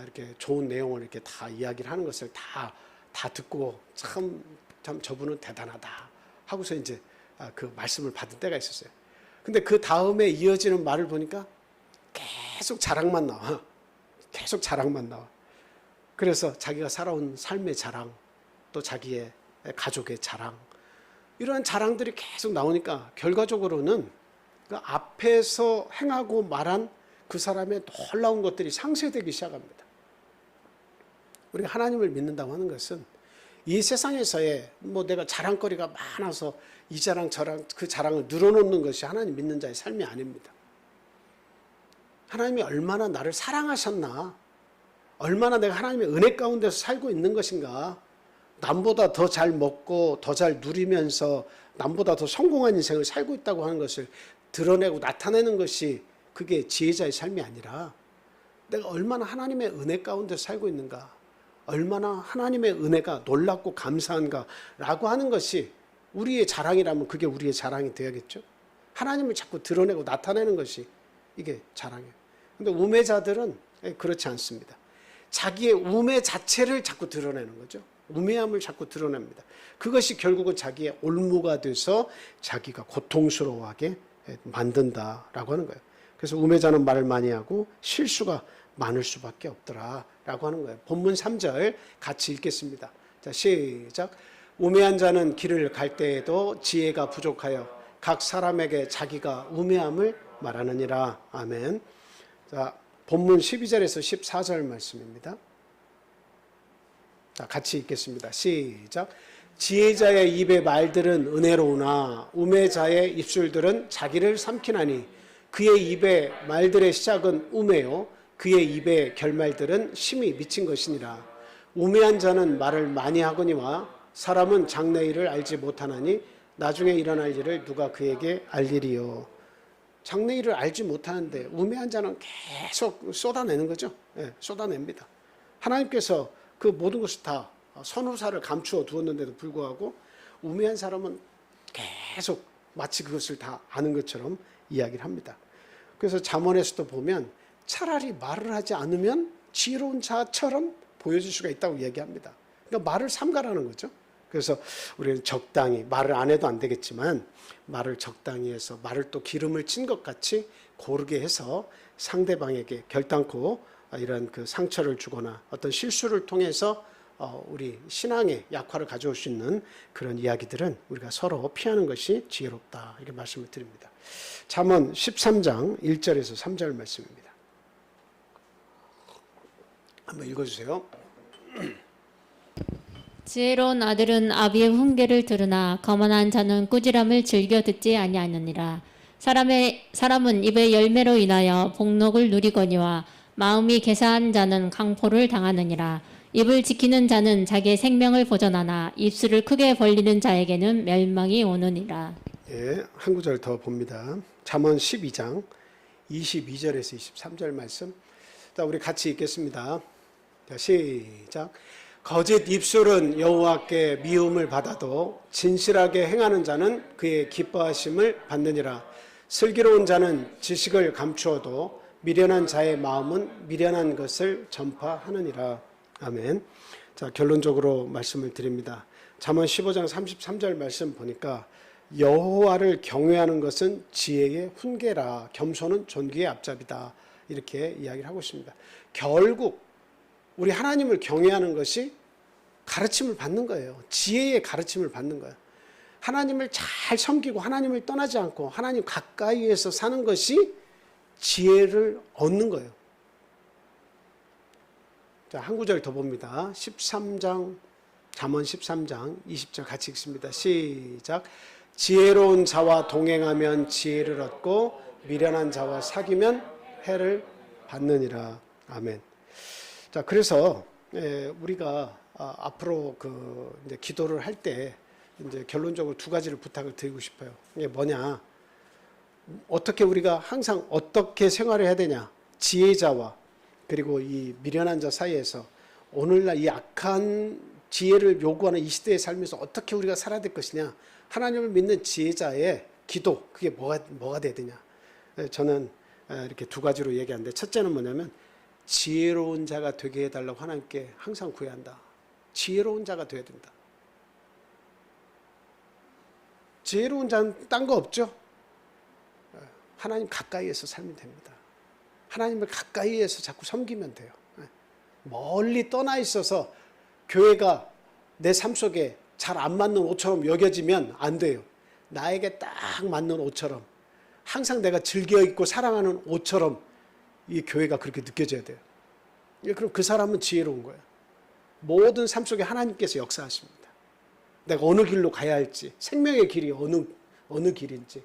S1: 이렇게 좋은 내용을 이렇게 다 이야기를 하는 것을 다 듣고 참 저분은 대단하다 하고서 이제 그 말씀을 받은 때가 있었어요. 근데 그 다음에 이어지는 말을 보니까 계속 자랑만 나와. 계속 자랑만 나와. 그래서 자기가 살아온 삶의 자랑, 또 자기의 가족의 자랑, 이런 자랑들이 계속 나오니까 결과적으로는 그 앞에서 행하고 말한 그 사람의 놀라운 것들이 상쇄되기 시작합니다. 우리가 하나님을 믿는다고 하는 것은 이 세상에서의 내가 자랑거리가 많아서 이 자랑 저랑 그 자랑을 늘어놓는 것이 하나님 믿는 자의 삶이 아닙니다. 하나님이 얼마나 나를 사랑하셨나, 얼마나 내가 하나님의 은혜 가운데서 살고 있는 것인가, 남보다 더 잘 먹고 더 잘 누리면서 남보다 더 성공한 인생을 살고 있다고 하는 것을 드러내고 나타내는 것이 그게 지혜자의 삶이 아니라 내가 얼마나 하나님의 은혜 가운데 살고 있는가, 얼마나 하나님의 은혜가 놀랍고 감사한가라고 하는 것이 우리의 자랑이라면 그게 우리의 자랑이 되어야겠죠. 하나님을 자꾸 드러내고 나타내는 것이 이게 자랑이에요. 근데 우매자들은 그렇지 않습니다. 자기의 우매 자체를 자꾸 드러내는 거죠. 우매함을 자꾸 드러냅니다. 그것이 결국은 자기의 올무가 돼서 자기가 고통스러워하게 만든다라고 하는 거예요. 그래서 우매자는 말을 많이 하고 실수가 많을 수밖에 없더라라고 하는 거예요. 본문 3절 같이 읽겠습니다. 자, 시작. 우매한 자는 길을 갈 때에도 지혜가 부족하여 각 사람에게 자기가 우매함을 말하느니라. 아멘. 자, 본문 12절에서 14절 말씀입니다. 자, 같이 읽겠습니다. 시작. 지혜자의 입의 말들은 은혜로우나 우매자의 입술들은 자기를 삼키나니 그의 입의 말들의 시작은 우매요 그의 입의 결말들은 심히 미친 것이니라. 우매한 자는 말을 많이 하거니와 사람은 장래일을 알지 못하나니 나중에 일어날 일을 누가 그에게 알리리요. 장래일을 알지 못하는데 우매한 자는 계속 쏟아내는 거죠. 네, 쏟아냅니다. 하나님께서 그 모든 것을 다 선후사를 감추어 두었는데도 불구하고 우매한 사람은 계속 마치 그것을 다 아는 것처럼 이야기를 합니다. 그래서 잠언에서도 보면 차라리 말을 하지 않으면 지혜로운 자처럼 보여질 수가 있다고 얘기합니다. 그러니까 말을 삼가라는 거죠. 그래서 우리는 적당히, 말을 안 해도 안 되겠지만 말을 적당히 해서 말을 또 기름을 친 것 같이 고르게 해서 상대방에게 결단코 이런 그 상처를 주거나 어떤 실수를 통해서 우리 신앙의 약화를 가져올 수 있는 그런 이야기들은 우리가 서로 피하는 것이 지혜롭다, 이렇게 말씀을 드립니다. 잠언 13장 1절에서 3절 말씀입니다. 한번 읽어주세요.
S2: 지혜로운 아들은 아비의 훈계를 들으나 거만한 자는 꾸지람을 즐겨 듣지 아니하느니라. 사람은 입의 열매로 인하여 복록을 누리거니와 마음이 개사한 자는 강포를 당하느니라. 입을 지키는 자는 자기의 생명을 보전하나 입술을 크게 벌리는 자에게는 멸망이 오느니라.
S1: 예, 한 구절 더 봅니다. 잠언 12장 22절에서 23절 말씀. 자, 우리 같이 읽겠습니다. 자, 시작. 거짓 입술은 여호와께 미움을 받아도 진실하게 행하는 자는 그의 기뻐하심을 받느니라. 슬기로운 자는 지식을 감추어도 미련한 자의 마음은 미련한 것을 전파하느니라. 아멘. 자, 결론적으로 말씀을 드립니다. 잠언 15장 33절 말씀 보니까 여호와를 경외하는 것은 지혜의 훈계라, 겸손은 존귀의 앞잡이다, 이렇게 이야기를 하고 있습니다. 결국 우리 하나님을 경외하는 것이 가르침을 받는 거예요. 지혜의 가르침을 받는 거예요. 하나님을 잘 섬기고 하나님을 떠나지 않고 하나님 가까이에서 사는 것이 지혜를 얻는 거예요. 자, 한 구절 더 봅니다. 13장, 잠언 13장 20절 같이 읽습니다. 시작. 지혜로운 자와 동행하면 지혜를 얻고 미련한 자와 사귀면 해를 받느니라. 아멘. 자, 그래서 우리가 앞으로 이제 기도를 할 때 이제 결론적으로 두 가지를 부탁을 드리고 싶어요. 이게 뭐냐? 어떻게 우리가 항상 어떻게 생활을 해야 되냐? 지혜자와 그리고 이 미련한 자 사이에서 오늘날 이 악한 지혜를 요구하는 이 시대에 살면서 어떻게 우리가 살아야 될 것이냐? 하나님을 믿는 지혜자의 기도, 그게 뭐가 돼야 되냐? 저는 이렇게 두 가지로 얘기하는데, 첫째는 뭐냐면 지혜로운 자가 되게 해달라고 하나님께 항상 구해야 한다. 지혜로운 자가 되어야 된다. 지혜로운 자는 딴 거 없죠? 하나님 가까이에서 살면 됩니다. 하나님을 가까이에서 자꾸 섬기면 돼요. 멀리 떠나 있어서 교회가 내 삶 속에 잘 안 맞는 옷처럼 여겨지면 안 돼요. 나에게 딱 맞는 옷처럼, 항상 내가 즐겨 입고 사랑하는 옷처럼 이 교회가 그렇게 느껴져야 돼요. 그럼 그 사람은 지혜로운 거예요. 모든 삶 속에 하나님께서 역사하십니다. 내가 어느 길로 가야 할지, 생명의 길이 어느 길인지,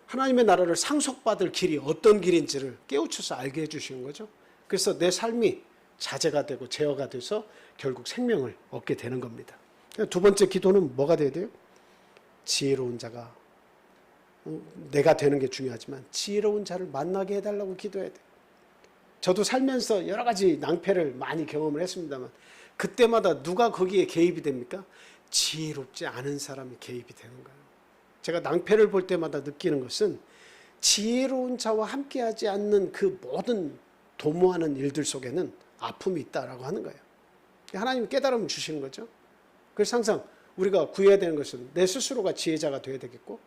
S1: 하나님의 나라를 상속받을 길이 어떤 길인지를 깨우쳐서 알게 해주시는 거죠. 그래서 내 삶이 자제가 되고 제어가 돼서 결국 생명을 얻게 되는 겁니다. 두 번째 기도는 뭐가 돼야 돼요? 지혜로운 자가, 내가 되는 게 중요하지만 지혜로운 자를 만나게 해달라고 기도해야 돼요. 저도 살면서 여러 가지 낭패를 많이 경험을 했습니다만 그때마다 누가 거기에 개입이 됩니까? 지혜롭지 않은 사람이 개입이 되는 거예요. 제가 낭패를 볼 때마다 느끼는 것은 지혜로운 자와 함께하지 않는 그 모든 도모하는 일들 속에는 아픔이 있다라고 하는 거예요. 하나님이 깨달음을 주시는 거죠. 그래서 항상 우리가 구해야 되는 것은 내 스스로가 지혜자가 되어야 되겠고,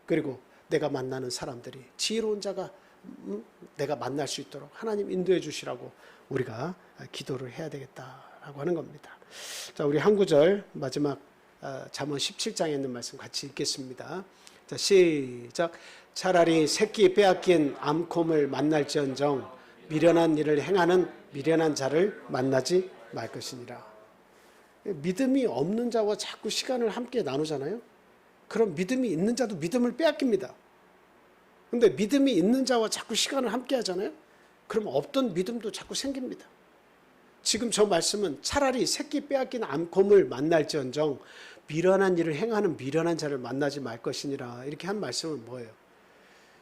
S1: 그리고 내가 만나는 사람들이 지혜로운 자가 내가 만날 수 있도록 하나님 인도해 주시라고 우리가 기도를 해야 되겠다라고 하는 겁니다. 자, 우리 한 구절 마지막 잠언 17장에 있는 말씀 같이 읽겠습니다. 자, 시작. 차라리 새끼 빼앗긴 암콤을 만날지언정 미련한 일을 행하는 미련한 자를 만나지 말 것이니라. 믿음이 없는 자와 자꾸 시간을 함께 나누잖아요. 그럼 믿음이 있는 자도 믿음을 빼앗깁니다. 근데 믿음이 있는 자와 자꾸 시간을 함께 하잖아요. 그럼 없던 믿음도 자꾸 생깁니다. 지금 저 말씀은 차라리 새끼 빼앗긴 암콤을 만날지언정 미련한 일을 행하는 미련한 자를 만나지 말 것이니라, 이렇게 한 말씀은 뭐예요?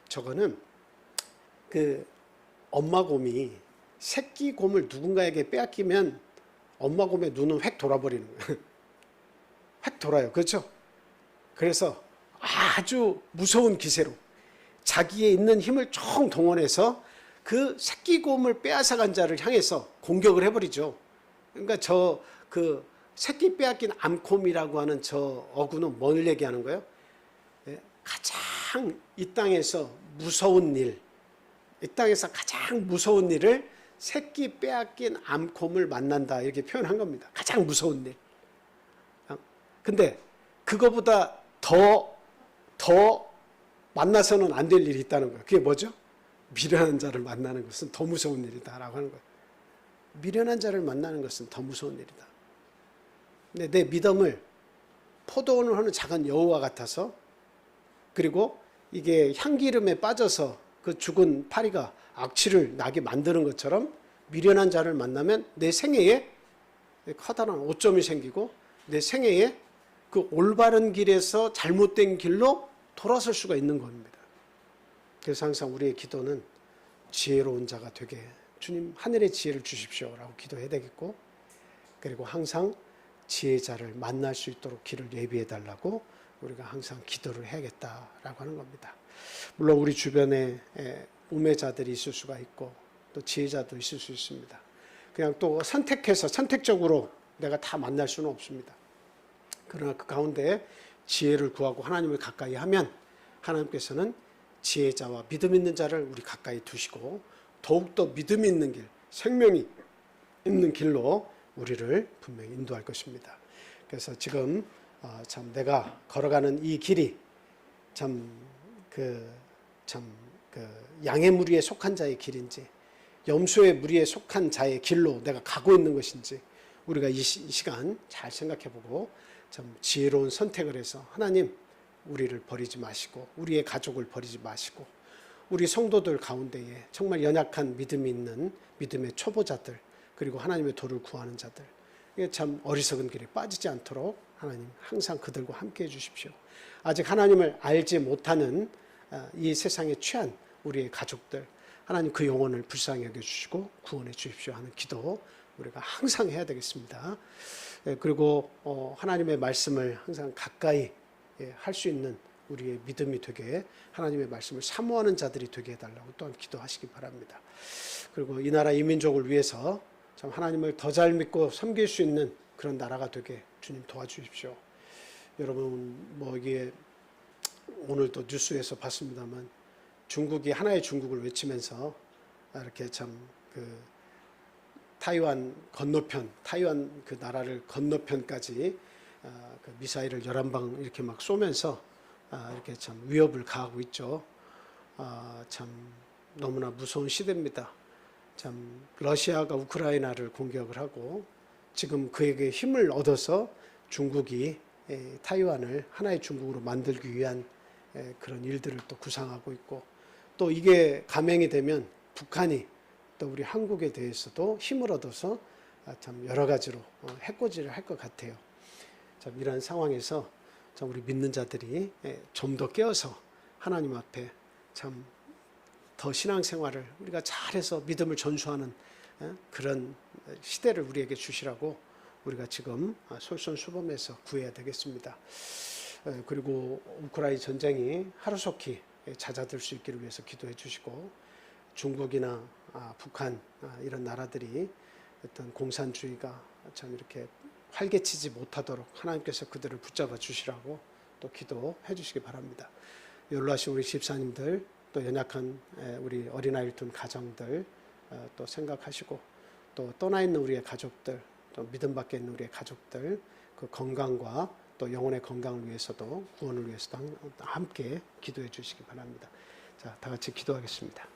S1: 저거는 그 엄마 곰이 새끼 곰을 누군가에게 빼앗기면 엄마 곰의 눈은 획 돌아버리는 거예요. 획 돌아요. 그렇죠? 그래서 아주 무서운 기세로 자기의 있는 힘을 총 동원해서 그 새끼 곰을 빼앗아간 자를 향해서 공격을 해버리죠. 그러니까 그 새끼 빼앗긴 암콤이라고 하는 저 어구는 뭘 얘기하는 거예요? 가장 이 땅에서 무서운 일, 이 땅에서 가장 무서운 일을 새끼 빼앗긴 암곰을 만난다 이렇게 표현한 겁니다. 가장 무서운 일. 근데 그거보다 더 만나서는 안 될 일이 있다는 거예요. 그게 뭐죠? 미련한 자를 만나는 것은 더 무서운 일이다라고 하는 거예요. 미련한 자를 만나는 것은 더 무서운 일이다. 근데 내 믿음을 포도원을 하는 작은 여우와 같아서, 그리고 이게 향기름에 빠져서 그 죽은 파리가 악취를 나게 만드는 것처럼 미련한 자를 만나면 내 생애에 커다란 오점이 생기고 내 생애에 그 올바른 길에서 잘못된 길로 돌아설 수가 있는 겁니다. 그래서 항상 우리의 기도는 지혜로운 자가 되게, 주님 하늘의 지혜를 주십시오라고 기도해야 되겠고, 그리고 항상 지혜자를 만날 수 있도록 길을 예비해 달라고 우리가 항상 기도를 해야겠다라고 하는 겁니다. 물론 우리 주변에 우매자들이 있을 수가 있고 또 지혜자도 있을 수 있습니다. 그냥 또 선택적으로 내가 다 만날 수는 없습니다. 그러나 그 가운데 지혜를 구하고 하나님을 가까이 하면 하나님께서는 지혜자와 믿음 있는 자를 우리 가까이 두시고 더욱더 믿음 있는 길, 생명이 있는 길로 우리를 분명히 인도할 것입니다. 그래서 지금 참 내가 걸어가는 이 길이 양의 무리에 속한 자의 길인지 염소의 무리에 속한 자의 길로 내가 가고 있는 것인지 우리가 이 시간 잘 생각해보고 참 지혜로운 선택을 해서 하나님 우리를 버리지 마시고 우리의 가족을 버리지 마시고 우리 성도들 가운데에 정말 연약한 믿음이 있는 믿음의 초보자들, 그리고 하나님의 도를 구하는 자들, 이게 참 어리석은 길에 빠지지 않도록 하나님 항상 그들과 함께 해주십시오. 아직 하나님을 알지 못하는 이 세상에 취한 우리의 가족들, 하나님 그 영혼을 불쌍히 여겨주시고 구원해 주십시오 하는 기도 우리가 항상 해야 되겠습니다. 그리고 하나님의 말씀을 항상 가까이 할 수 있는 우리의 믿음이 되게, 하나님의 말씀을 사모하는 자들이 되게 해달라고 또한 기도하시기 바랍니다. 그리고 이 나라 이 민족을 위해서 참 하나님을 더 잘 믿고 섬길 수 있는 그런 나라가 되게 주님 도와주십시오. 여러분 이게 오늘도 뉴스에서 봤습니다만 중국이 하나의 중국을 외치면서 이렇게 참 타이완 그 나라를 건너편까지 그 미사일을 11방 이렇게 막 쏘면서 이렇게 참 위협을 가하고 있죠. 참 너무나 무서운 시대입니다. 참 러시아가 우크라이나를 공격을 하고 지금 그에게 힘을 얻어서 중국이 타이완을 하나의 중국으로 만들기 위한 그런 일들을 또 구상하고 있고, 또 이게 감행이 되면 북한이 또 우리 한국에 대해서도 힘을 얻어서 참 여러 가지로 해코지를 할 것 같아요. 참 이런 상황에서 참 우리 믿는 자들이 좀 더 깨어서 하나님 앞에 참 더 신앙생활을 우리가 잘해서 믿음을 전수하는 그런 시대를 우리에게 주시라고 우리가 지금 솔선수범해서 구해야 되겠습니다. 그리고 우크라이나 전쟁이 하루속히 잦아들 수 있기를 위해서 기도해 주시고, 중국이나 북한 이런 나라들이 어떤 공산주의가 참 이렇게 활개치지 못하도록 하나님께서 그들을 붙잡아 주시라고 또 기도해 주시기 바랍니다. 연로하신 우리 집사님들, 또 연약한 우리 어린아이를 둔 가정들 또 생각하시고, 또 떠나 있는 우리의 가족들, 또 믿음 밖에 있는 우리의 가족들 그 건강과 또 영혼의 건강을 위해서도 구원을 위해서도 함께 기도해 주시기 바랍니다. 자, 다 같이 기도하겠습니다.